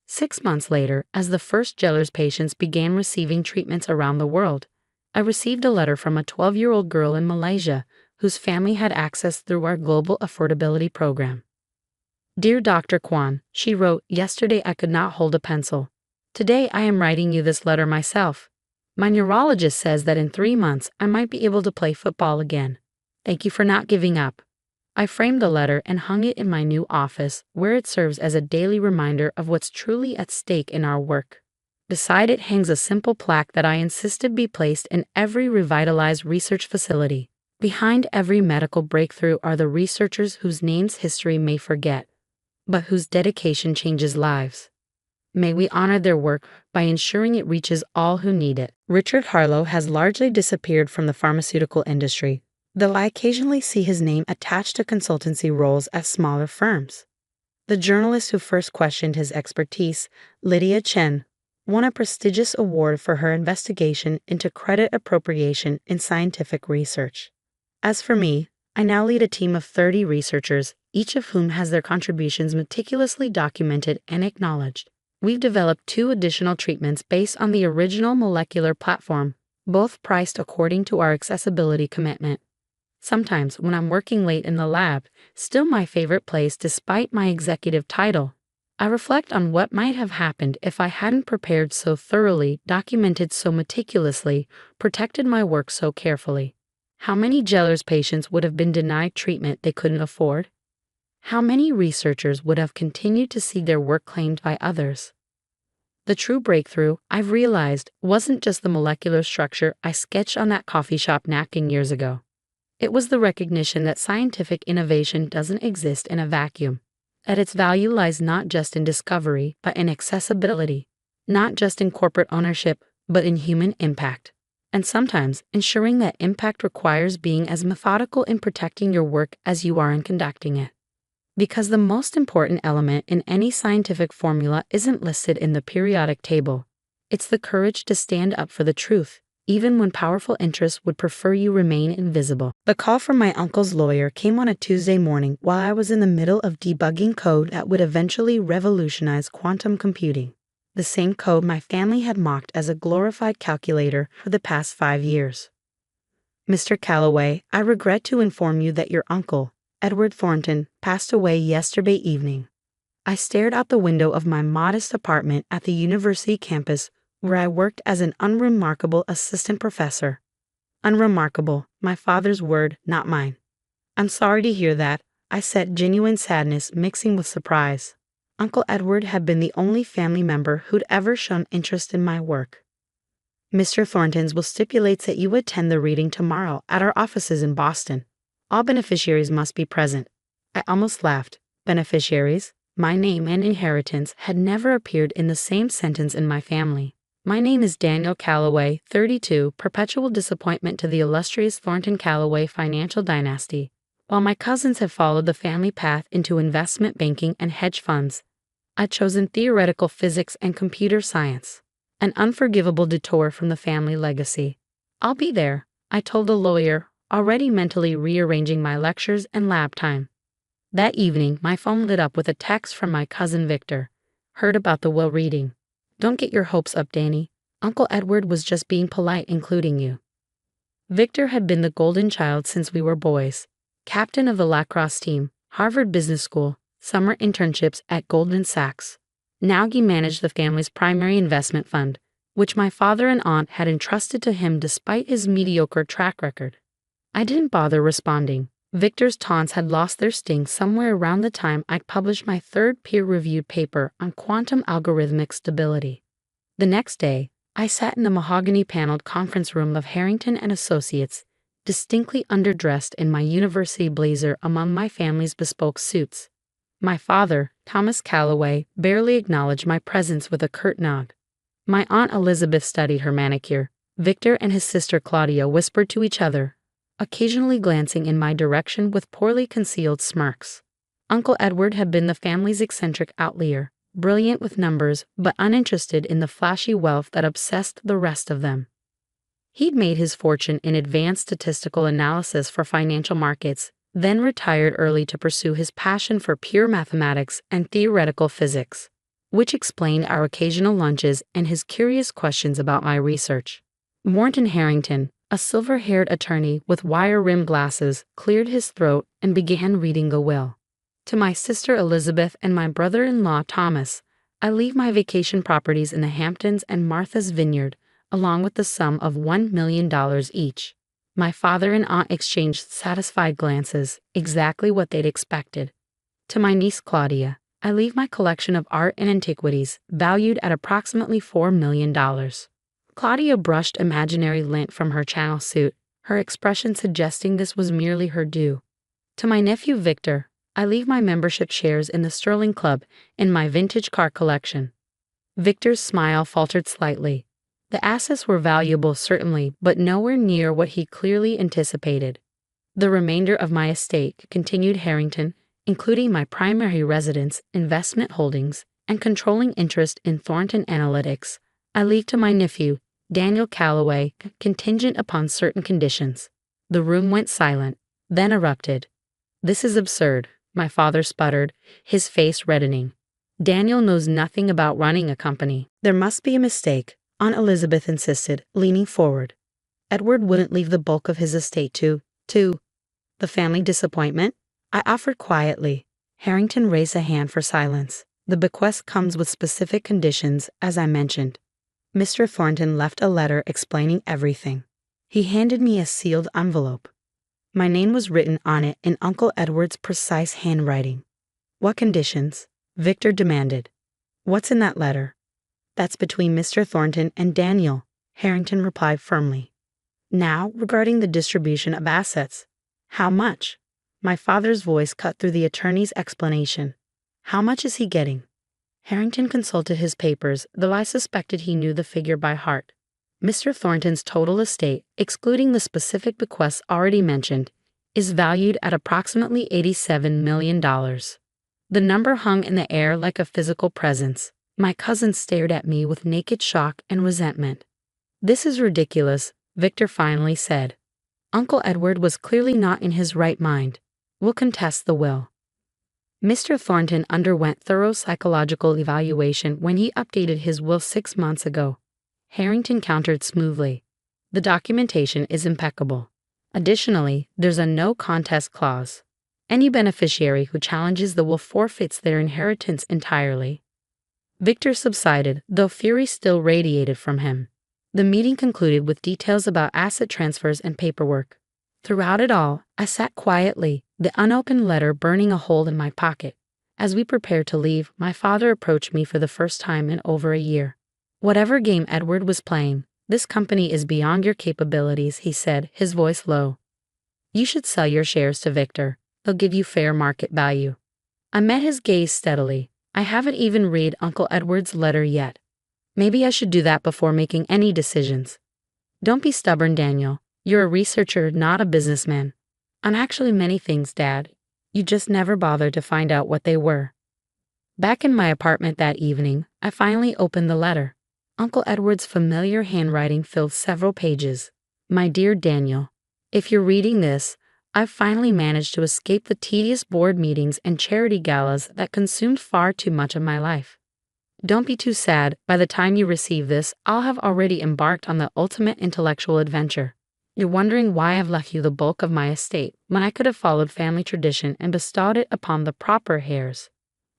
6 months later, as the first Geller's patients began receiving treatments around the world, I received a letter from a 12-year-old girl in Malaysia whose family had access through our global affordability program. Dear Dr. Kwan, she wrote, yesterday I could not hold a pencil. Today I am writing you this letter myself. My neurologist says that in 3 months I might be able to play football again. Thank you for not giving up. I framed the letter and hung it in my new office, where it serves as a daily reminder of what's truly at stake in our work. Beside it hangs a simple plaque that I insisted be placed in every revitalized research facility. Behind every medical breakthrough are the researchers whose names history may forget, but whose dedication changes lives. May we honor their work by ensuring it reaches all who need it. Richard Harlow has largely disappeared from the pharmaceutical industry, though I occasionally see his name attached to consultancy roles at smaller firms. The journalist who first questioned his expertise, Lydia Chen, won a prestigious award for her investigation into credit appropriation in scientific research. As for me, I now lead a team of 30 researchers, each of whom has their contributions meticulously documented and acknowledged. We've developed 2 additional treatments based on the original molecular platform, both priced according to our accessibility commitment. Sometimes, when I'm working late in the lab, still my favorite place despite my executive title, I reflect on what might have happened if I hadn't prepared so thoroughly, documented so meticulously, protected my work so carefully. How many Geller's patients would have been denied treatment they couldn't afford? How many researchers would have continued to see their work claimed by others? The true breakthrough, I've realized, wasn't just the molecular structure I sketched on that coffee shop napkin years ago. It was the recognition that scientific innovation doesn't exist in a vacuum, that its value lies not just in discovery, but in accessibility, not just in corporate ownership, but in human impact. And sometimes, ensuring that impact requires being as methodical in protecting your work as you are in conducting it. Because the most important element in any scientific formula isn't listed in the periodic table. It's the courage to stand up for the truth, even when powerful interests would prefer you remain invisible. The call from my uncle's lawyer came on a Tuesday morning while I was in the middle of debugging code that would eventually revolutionize quantum computing. The same code my family had mocked as a glorified calculator for the past 5 years. Mr. Calloway, I regret to inform you that your uncle, Edward Thornton, passed away yesterday evening. I stared out the window of my modest apartment at the university campus where I worked as an unremarkable assistant professor. Unremarkable, my father's word, not mine. I'm sorry to hear that, I said, genuine sadness mixing with surprise. Uncle Edward had been the only family member who'd ever shown interest in my work. Mr. Thornton's will stipulates that you attend the reading tomorrow at our offices in Boston. All beneficiaries must be present. I almost laughed. Beneficiaries? My name and inheritance had never appeared in the same sentence in my family. My name is Daniel Calloway, 32, perpetual disappointment to the illustrious Thornton Calloway financial dynasty. While my cousins have followed the family path into investment banking and hedge funds, I'd chosen theoretical physics and computer science, an unforgivable detour from the family legacy. I'll be there, I told the lawyer, already mentally rearranging my lectures and lab time. That evening, my phone lit up with a text from my cousin Victor. Heard about the will reading. Don't get your hopes up, Danny. Uncle Edward was just being polite, including you. Victor had been the golden child since we were boys. Captain of the lacrosse team, Harvard Business School, summer internships at Goldman Sachs. Now he managed the family's primary investment fund, which my father and aunt had entrusted to him despite his mediocre track record. I didn't bother responding. Victor's taunts had lost their sting somewhere around the time I'd published my 3rd peer-reviewed paper on quantum algorithmic stability. The next day, I sat in the mahogany-paneled conference room of Harrington and Associates, distinctly underdressed in my university blazer among my family's bespoke suits. My father, Thomas Calloway, barely acknowledged my presence with a curt nod. My Aunt Elizabeth studied her manicure. Victor and his sister Claudia whispered to each other, occasionally glancing in my direction with poorly concealed smirks. Uncle Edward had been the family's eccentric outlier, brilliant with numbers but uninterested in the flashy wealth that obsessed the rest of them. He'd made his fortune in advanced statistical analysis for financial markets, then retired early to pursue his passion for pure mathematics and theoretical physics, which explained our occasional lunches and his curious questions about my research. Morton Harrington, a silver-haired attorney with wire-rimmed glasses, cleared his throat and began reading the will. To my sister Elizabeth and my brother-in-law Thomas, I leave my vacation properties in the Hamptons and Martha's Vineyard, along with the sum of $1 million each. My father and aunt exchanged satisfied glances, exactly what they'd expected. To my niece Claudia, I leave my collection of art and antiquities, valued at approximately $4 million. Claudia brushed imaginary lint from her Channel suit, her expression suggesting this was merely her due. To my nephew Victor, I leave my membership shares in the Sterling Club and my vintage car collection. Victor's smile faltered slightly. The assets were valuable, certainly, but nowhere near what he clearly anticipated. The remainder of my estate, continued Harrington, including my primary residence, investment holdings, and controlling interest in Thornton Analytics, I leave to my nephew, Daniel Calloway, contingent upon certain conditions. The room went silent, then erupted. "This is absurd," my father sputtered, his face reddening. "Daniel knows nothing about running a company." "There must be a mistake," Aunt Elizabeth insisted, leaning forward. "Edward wouldn't leave the bulk of his estate to the family disappointment," I offered quietly. Harrington raised a hand for silence. "The bequest comes with specific conditions, as I mentioned. Mr. Thornton left a letter explaining everything. He handed me a sealed envelope. My name was written on it in Uncle Edward's precise handwriting." "What conditions?" Victor demanded. "What's in that letter?" "That's between Mr. Thornton and Daniel," Harrington replied firmly. "Now, regarding the distribution of assets." "How much?" My father's voice cut through the attorney's explanation. "How much is he getting?" Harrington consulted his papers, though I suspected he knew the figure by heart. "Mr. Thornton's total estate, excluding the specific bequests already mentioned, is valued at approximately $87 million. The number hung in the air like a physical presence. My cousin stared at me with naked shock and resentment. "This is ridiculous," Victor finally said. "Uncle Edward was clearly not in his right mind. We'll contest the will." Mr. Thornton underwent thorough psychological evaluation when he updated his will 6 months ago. Harrington countered smoothly. "The documentation is impeccable. Additionally, there's a no contest clause. Any beneficiary who challenges the will forfeits their inheritance entirely." Victor subsided, though fury still radiated from him. The meeting concluded with details about asset transfers and paperwork. Throughout it all, I sat quietly, the unopened letter burning a hole in my pocket. As we prepared to leave, my father approached me for the first time in over a year. "Whatever game Edward was playing, this company is beyond your capabilities," he said, his voice low. "You should sell your shares to Victor. They'll give you fair market value." I met his gaze steadily. "I haven't even read Uncle Edward's letter yet. Maybe I should do that before making any decisions." "Don't be stubborn, Daniel. You're a researcher, not a businessman." "I'm actually many things, Dad. You just never bothered to find out what they were." Back in my apartment that evening, I finally opened the letter. Uncle Edward's familiar handwriting filled several pages. "My dear Daniel, if you're reading this, I've finally managed to escape the tedious board meetings and charity galas that consumed far too much of my life. Don't be too sad. By the time you receive this, I'll have already embarked on the ultimate intellectual adventure. You're wondering why I've left you the bulk of my estate when I could have followed family tradition and bestowed it upon the proper heirs.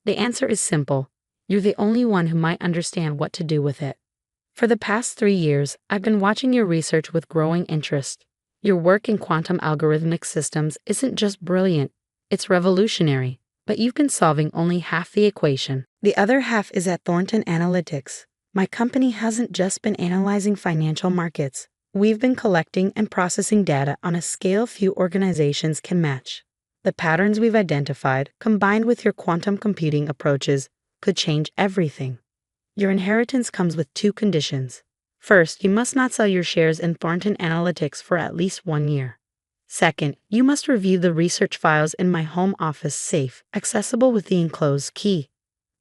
The answer is simple. You're the only one who might understand what to do with it. For the past 3 years, I've been watching your research with growing interest. Your work in quantum algorithmic systems isn't just brilliant, it's revolutionary. But you've been solving only half the equation. The other half is at Thornton Analytics. My company hasn't just been analyzing financial markets. We've been collecting and processing data on a scale few organizations can match. The patterns we've identified, combined with your quantum computing approaches, could change everything. Your inheritance comes with 2 conditions. First, you must not sell your shares in Thornton Analytics for at least 1 year. Second, you must review the research files in my home office safe, accessible with the enclosed key.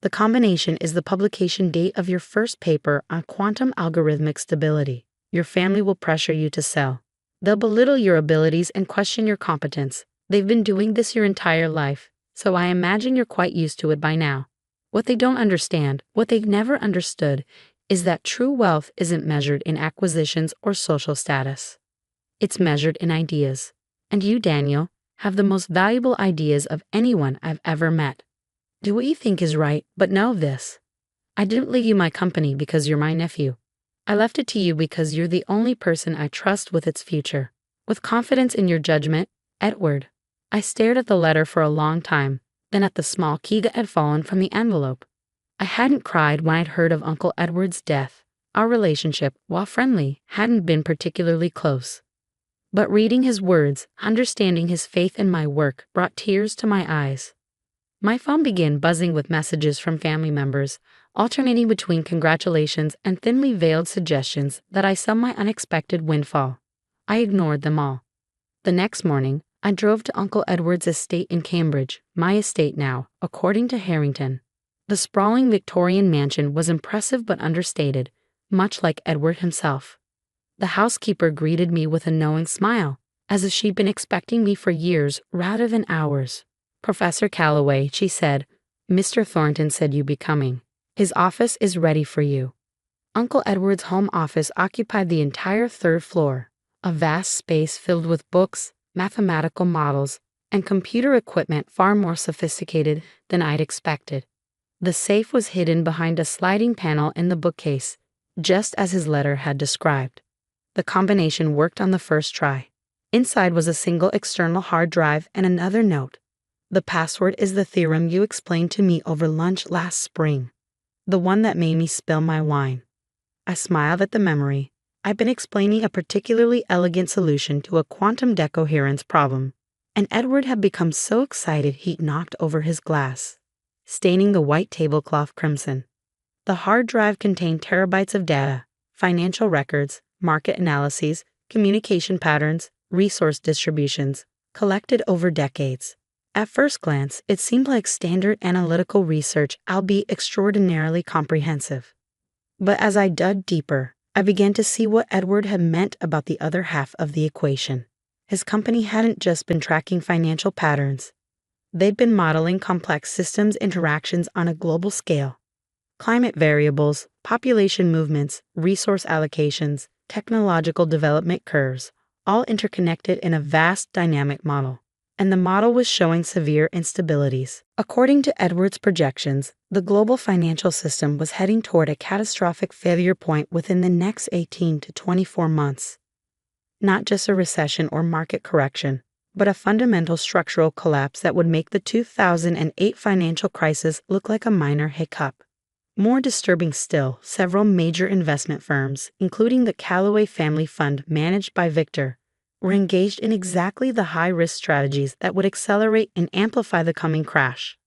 The combination is the publication date of your first paper on quantum algorithmic stability. Your family will pressure you to sell. They'll belittle your abilities and question your competence. They've been doing this your entire life, so I imagine you're quite used to it by now. What they don't understand, what they've never understood, is that true wealth isn't measured in acquisitions or social status. It's measured in ideas. And you, Daniel, have the most valuable ideas of anyone I've ever met. Do what you think is right, but know this. I didn't leave you my company because you're my nephew. I left it to you because you're the only person I trust with its future. With confidence in your judgment, Edward." I stared at the letter for a long time, then at the small key that had fallen from the envelope. I hadn't cried when I'd heard of Uncle Edward's death. Our relationship, while friendly, hadn't been particularly close. But reading his words, understanding his faith in my work, brought tears to my eyes. My phone began buzzing with messages from family members, alternating between congratulations and thinly veiled suggestions that I saw my unexpected windfall. I ignored them all. The next morning, I drove to Uncle Edward's estate in Cambridge, my estate now, according to Harrington. The sprawling Victorian mansion was impressive but understated, much like Edward himself. The housekeeper greeted me with a knowing smile, as if she'd been expecting me for years rather than hours. "Professor Calloway," she said, "Mr. Thornton said you'd be coming. His office is ready for you." Uncle Edward's home office occupied the entire third floor, a vast space filled with books, mathematical models, and computer equipment far more sophisticated than I'd expected. The safe was hidden behind a sliding panel in the bookcase, just as his letter had described. The combination worked on the first try. Inside was a single external hard drive and another note. "The password is the theorem you explained to me over lunch last spring. The one that made me spill my wine." I smiled at the memory. I'd been explaining a particularly elegant solution to a quantum decoherence problem, and Edward had become so excited he'd knocked over his glass, staining the white tablecloth crimson. The hard drive contained terabytes of data, financial records, market analyses, communication patterns, resource distributions, collected over decades. At first glance, it seemed like standard analytical research, albeit extraordinarily comprehensive. But as I dug deeper, I began to see what Edward had meant about the other half of the equation. His company hadn't just been tracking financial patterns. They'd been modeling complex systems interactions on a global scale. Climate variables, population movements, resource allocations, technological development curves, all interconnected in a vast dynamic model. And the model was showing severe instabilities. According to Edward's projections, the global financial system was heading toward a catastrophic failure point within the next 18 to 24 months. Not just a recession or market correction, but a fundamental structural collapse that would make the 2008 financial crisis look like a minor hiccup. More disturbing still, several major investment firms, including the Calloway Family Fund managed by Victor, were engaged in exactly the high-risk strategies that would accelerate and amplify the coming crash.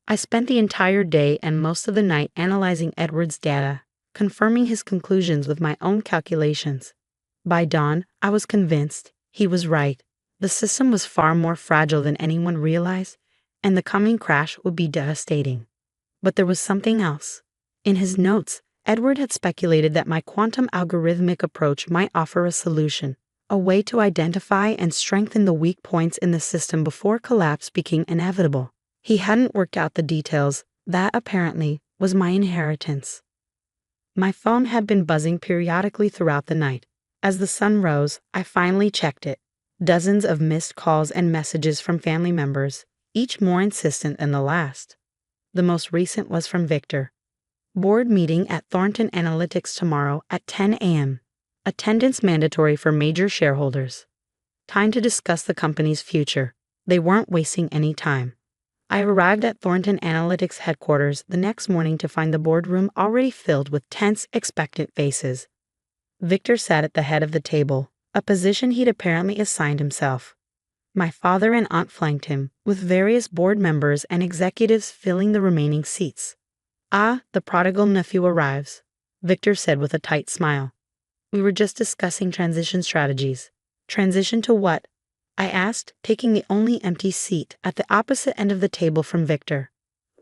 I spent the entire day and most of the night analyzing Edward's data, confirming his conclusions with my own calculations. By dawn, I was convinced he was right. The system was far more fragile than anyone realized, and the coming crash would be devastating. But there was something else. In his notes, Edward had speculated that my quantum algorithmic approach might offer a solution, a way to identify and strengthen the weak points in the system before collapse became inevitable. He hadn't worked out the details. That, apparently, was my inheritance. My phone had been buzzing periodically throughout the night. As the sun rose, I finally checked it. Dozens of missed calls and messages from family members, each more insistent than the last. The most recent was from Victor. "Board meeting at Thornton Analytics tomorrow at 10 a.m. Attendance mandatory for major shareholders. Time to discuss the company's future." They weren't wasting any time. I arrived at Thornton Analytics headquarters the next morning to find the boardroom already filled with tense, expectant faces. Victor sat at the head of the table, a position he'd apparently assigned himself. My father and aunt flanked him, with various board members and executives filling the remaining seats. "Ah, the prodigal nephew arrives," Victor said with a tight smile. "We were just discussing transition strategies." "Transition to what?" I asked, taking the only empty seat at the opposite end of the table from Victor.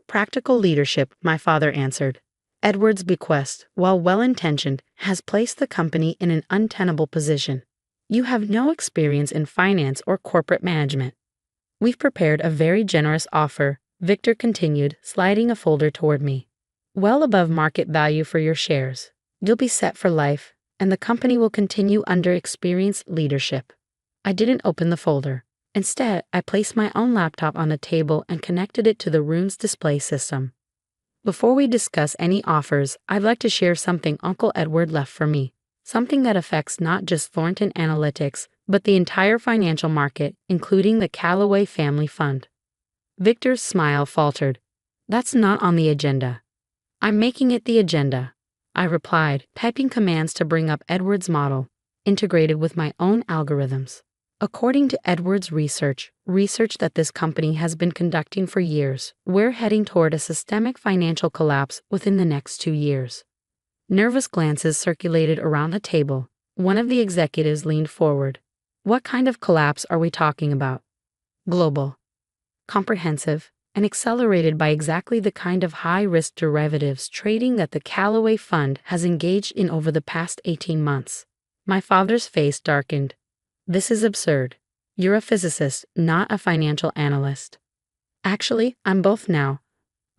"Practical leadership," my father answered. "Edward's bequest, while well-intentioned, has placed the company in an untenable position. You have no experience in finance or corporate management. We've prepared a very generous offer," Victor continued, sliding a folder toward me. "Well above market value for your shares. You'll be set for life, and the company will continue under experienced leadership." I didn't open the folder. Instead, I placed my own laptop on a table and connected it to the room's display system. "Before we discuss any offers, I'd like to share something Uncle Edward left for me. Something that affects not just Thornton Analytics, but the entire financial market, including the Calloway Family Fund." Victor's smile faltered. "That's not on the agenda." "I'm making it the agenda," I replied, typing commands to bring up Edward's model, integrated with my own algorithms. According to Edwards' research that this company has been conducting for years, we're heading toward a systemic financial collapse within the next 2 years. Nervous glances circulated around the table. One of the executives leaned forward. What kind of collapse are we talking about? Global, comprehensive, and accelerated by exactly the kind of high-risk derivatives trading that the Callaway Fund has engaged in over the past 18 months. My father's face darkened. This is absurd. You're a physicist, not a financial analyst. Actually, I'm both now,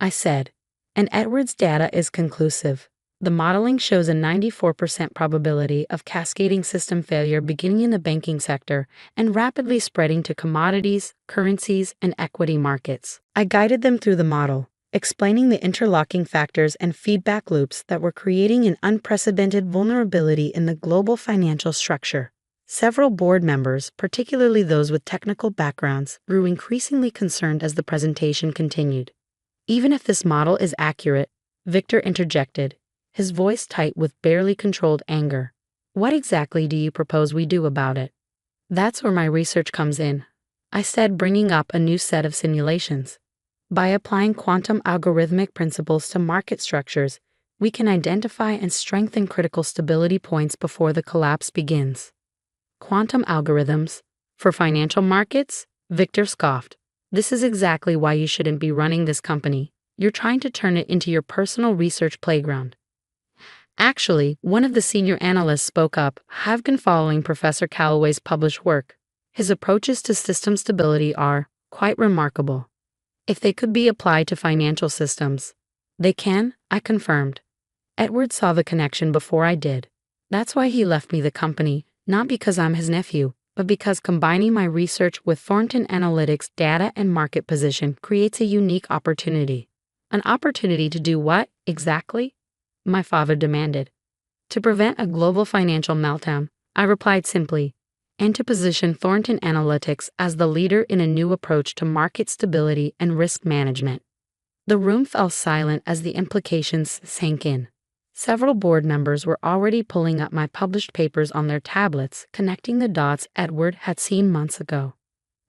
I said. And Edwards' data is conclusive. The modeling shows a 94% probability of cascading system failure beginning in the banking sector and rapidly spreading to commodities, currencies, and equity markets. I guided them through the model, explaining the interlocking factors and feedback loops that were creating an unprecedented vulnerability in the global financial structure. Several board members, particularly those with technical backgrounds, grew increasingly concerned as the presentation continued. Even if this model is accurate, Victor interjected, his voice tight with barely controlled anger. What exactly do you propose we do about it? That's where my research comes in, I said, bringing up a new set of simulations. By applying quantum algorithmic principles to market structures, we can identify and strengthen critical stability points before the collapse begins. Quantum algorithms? For financial markets? Victor scoffed. This is exactly why you shouldn't be running this company. You're trying to turn it into your personal research playground. Actually, one of the senior analysts spoke up. I've been following Professor Callaway's published work. His approaches to system stability are quite remarkable. If they could be applied to financial systems. They can, I confirmed. Edward saw the connection before I did. That's why he left me the company, not because I'm his nephew, but because combining my research with Thornton Analytics' data and market position creates a unique opportunity. An opportunity to do what, exactly? My father demanded. To prevent a global financial meltdown, I replied simply, and to position Thornton Analytics as the leader in a new approach to market stability and risk management. The room fell silent as the implications sank in. Several board members were already pulling up my published papers on their tablets, connecting the dots Edward had seen months ago.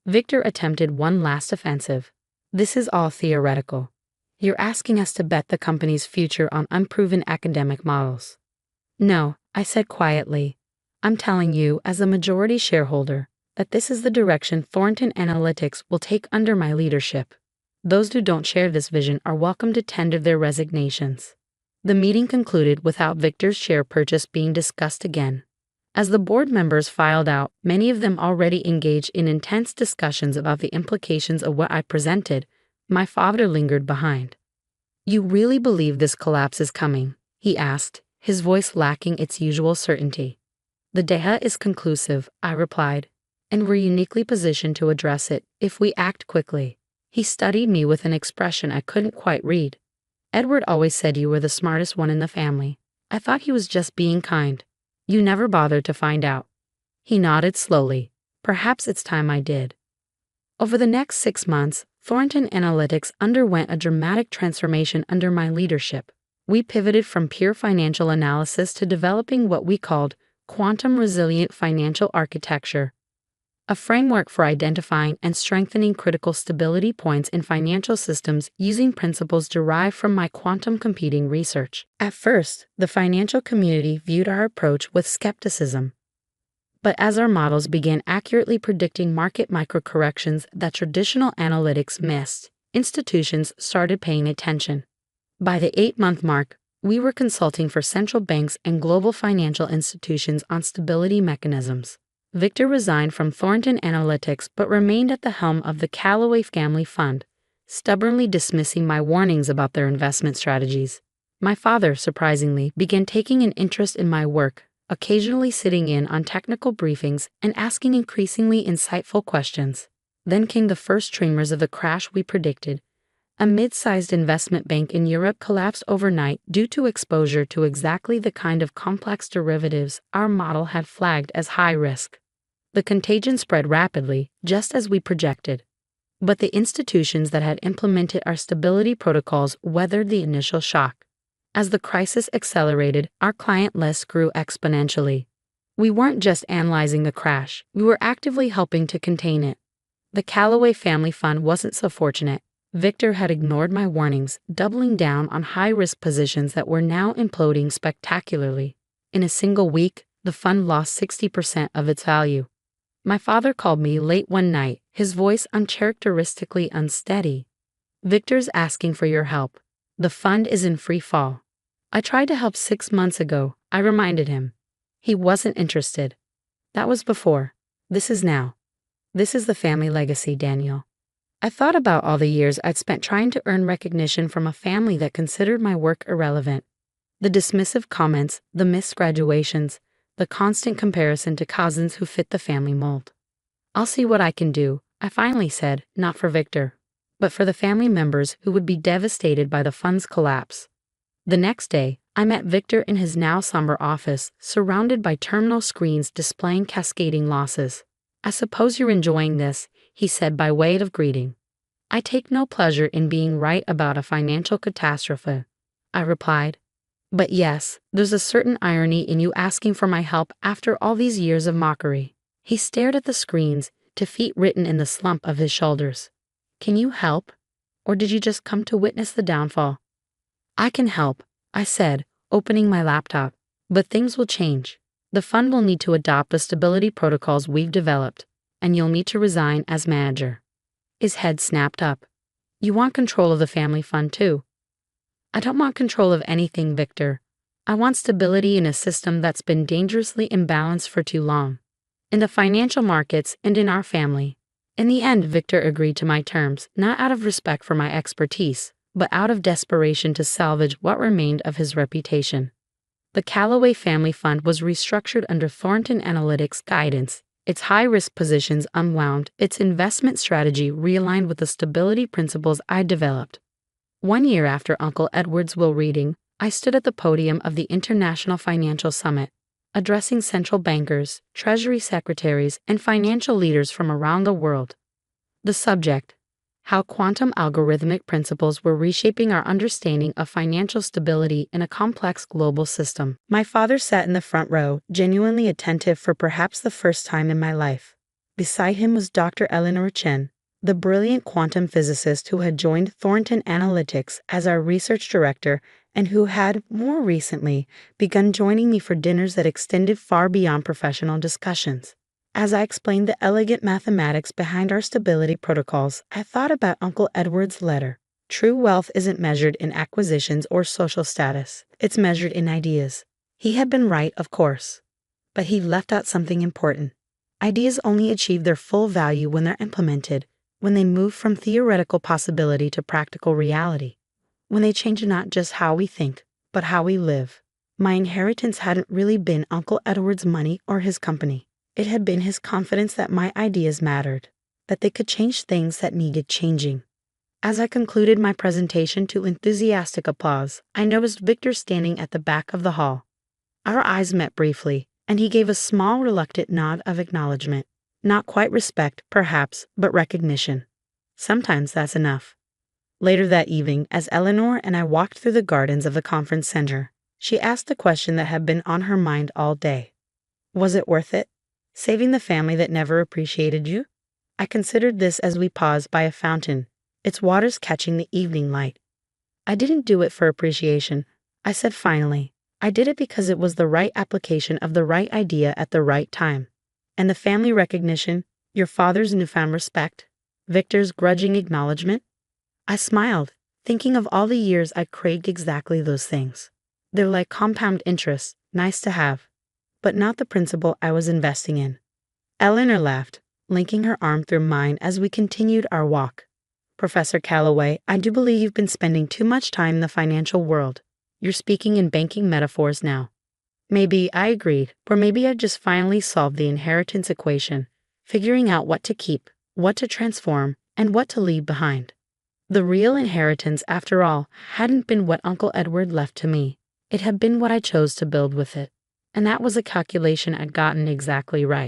Victor attempted one last offensive. This is all theoretical. You're asking us to bet the company's future on unproven academic models. No, I said quietly. I'm telling you, as a majority shareholder, that this is the direction Thornton Analytics will take under my leadership. Those who don't share this vision are welcome to tender their resignations. The meeting concluded without Victor's share purchase being discussed again. As the board members filed out, many of them already engaged in intense discussions about the implications of what I presented, my father lingered behind. You really believe this collapse is coming? He asked, his voice lacking its usual certainty. The data is conclusive, I replied, and we're uniquely positioned to address it if we act quickly. He studied me with an expression I couldn't quite read. Edward always said you were the smartest one in the family. I thought he was just being kind. You never bothered to find out. He nodded slowly. Perhaps it's time I did. Over the next 6 months, Thornton Analytics underwent a dramatic transformation under my leadership. We pivoted from pure financial analysis to developing what we called quantum-resilient financial architecture, a framework for identifying and strengthening critical stability points in financial systems using principles derived from my quantum computing research. At first, the financial community viewed our approach with skepticism. But as our models began accurately predicting market microcorrections that traditional analytics missed, institutions started paying attention. By the 8-month mark, we were consulting for central banks and global financial institutions on stability mechanisms. Victor resigned from Thornton Analytics but remained at the helm of the Callaway Family Fund, stubbornly dismissing my warnings about their investment strategies. My father, surprisingly, began taking an interest in my work, occasionally sitting in on technical briefings and asking increasingly insightful questions. Then came the first tremors of the crash we predicted. A mid-sized investment bank in Europe collapsed overnight due to exposure to exactly the kind of complex derivatives our model had flagged as high risk. The contagion spread rapidly, just as we projected. But the institutions that had implemented our stability protocols weathered the initial shock. As the crisis accelerated, our client list grew exponentially. We weren't just analyzing the crash, we were actively helping to contain it. The Callaway family fund wasn't so fortunate. Victor had ignored my warnings, doubling down on high-risk positions that were now imploding spectacularly. In a single week, the fund lost 60% of its value. My father called me late one night, his voice uncharacteristically unsteady. "Victor's asking for your help. The fund is in free fall." "I tried to help 6 months ago," I reminded him. He wasn't interested. "That was before. This is now. This is the family legacy, Daniel." I thought about all the years I'd spent trying to earn recognition from a family that considered my work irrelevant. The dismissive comments, the missed graduations, the constant comparison to cousins who fit the family mold. "I'll see what I can do," I finally said, not for Victor, but for the family members who would be devastated by the fund's collapse. The next day, I met Victor in his now somber office, surrounded by terminal screens displaying cascading losses. "I suppose you're enjoying this," he said by way of greeting. "I take no pleasure in being right about a financial catastrophe," I replied. "But yes, there's a certain irony in you asking for my help after all these years of mockery." He stared at the screens, defeat written in the slump of his shoulders. "Can you help? Or did you just come to witness the downfall?" "I can help," I said, opening my laptop. "But things will change. The fund will need to adopt the stability protocols we've developed, and you'll need to resign as manager." His head snapped up. "You want control of the family fund too?" "I don't want control of anything, Victor. I want stability in a system that's been dangerously imbalanced for too long. In the financial markets and in our family." In the end, Victor agreed to my terms, not out of respect for my expertise, but out of desperation to salvage what remained of his reputation. The Callaway Family Fund was restructured under Thornton Analytics guidance, its high-risk positions unwound, its investment strategy realigned with the stability principles I developed. 1 year after Uncle Edward's will reading, I stood at the podium of the International Financial Summit, addressing central bankers, treasury secretaries, and financial leaders from around the world. The subject: how quantum algorithmic principles were reshaping our understanding of financial stability in a complex global system. My father sat in the front row, genuinely attentive for perhaps the first time in my life. Beside him was Dr. Eleanor Chen, the brilliant quantum physicist who had joined Thornton Analytics as our research director and who had, more recently, begun joining me for dinners that extended far beyond professional discussions. As I explained the elegant mathematics behind our stability protocols, I thought about Uncle Edward's letter. True wealth isn't measured in acquisitions or social status. It's measured in ideas. He had been right, of course. But he left out something important. Ideas only achieve their full value when they're implemented, when they move from theoretical possibility to practical reality, when they change not just how we think, but how we live. My inheritance hadn't really been Uncle Edward's money or his company. It had been his confidence that my ideas mattered, that they could change things that needed changing. As I concluded my presentation to enthusiastic applause, I noticed Victor standing at the back of the hall. Our eyes met briefly, and he gave a small, reluctant nod of acknowledgement. Not quite respect, perhaps, but recognition. Sometimes that's enough. Later that evening, as Eleanor and I walked through the gardens of the conference center, she asked the question that had been on her mind all day. Was it worth it? Saving the family that never appreciated you? I considered this as we paused by a fountain, its waters catching the evening light. "I didn't do it for appreciation," I said finally. "I did it because it was the right application of the right idea at the right time. And the family recognition, your father's newfound respect, Victor's grudging acknowledgement." I smiled, thinking of all the years I craved exactly those things. They're like compound interest, nice to have, but not the principle I was investing in. Eleanor laughed, linking her arm through mine as we continued our walk. "Professor Callaway, I do believe you've been spending too much time in the financial world. You're speaking in banking metaphors now." Maybe, I agreed, or maybe I'd just finally solved the inheritance equation, figuring out what to keep, what to transform, and what to leave behind. The real inheritance, after all, hadn't been what Uncle Edward left to me. It had been what I chose to build with it. And that was a calculation I'd gotten exactly right.